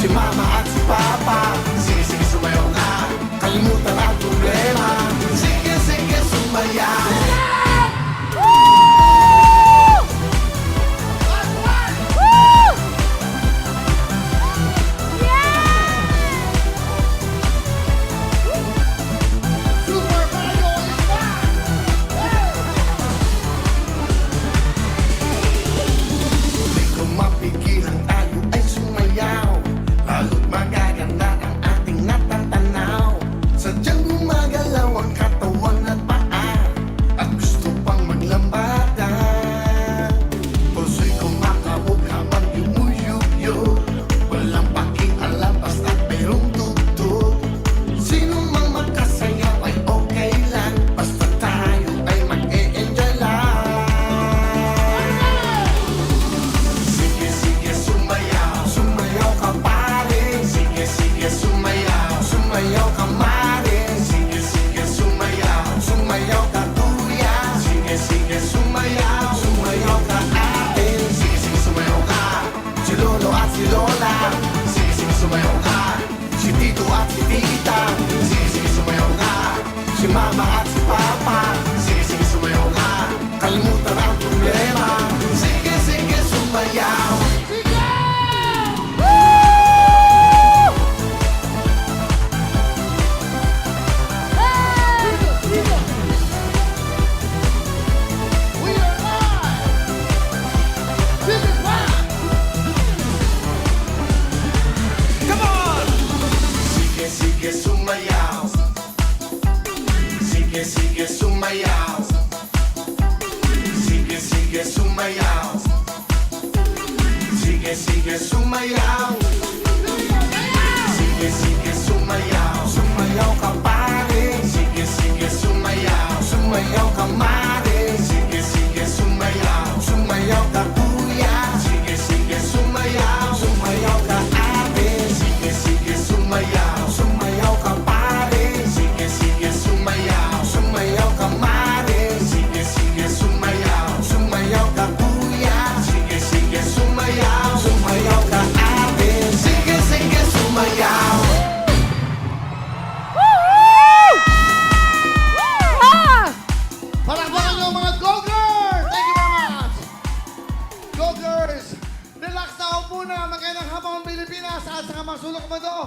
Si mama at si papa, sige sige sumayaw na. Kalimutan ang problema, sige sige sumayaw. Si mama at si papa, sige sige sumayaw na. Kalimutan ang problema, sige sige sumayaw. Sige! Woo! Hey! We are live! This is live! Come on! Sige sige sumayaw. Sige, sige, sumayaw. Sige, sige, sumayaw. Sige, sige, sumayaw. Sige, sige, sumayaw. Sumayaw ka pare. Sige, sige, sumayaw. Sumayaw ka mare. Sige, sige, sumayaw. Sumayaw ka kuya. Sige, sige, sumayaw. Sumayaw ka ate. Sige, sige, sumayaw. Sumayaw ka pare. Sige, sige, sumayaw. Sumayaw ka mare. Sige, sige, sumayaw. Sumayaw ka kuya. Sige, sige, sumayaw. Sumayaw ka ate. Sige, sige, sumayaw. Palakpakan nyo mga Go-Girls! Thank you very much! Go-Girls! Relax na ako muna. Magandang hapon Pilipinas at sa mga sulok mo to.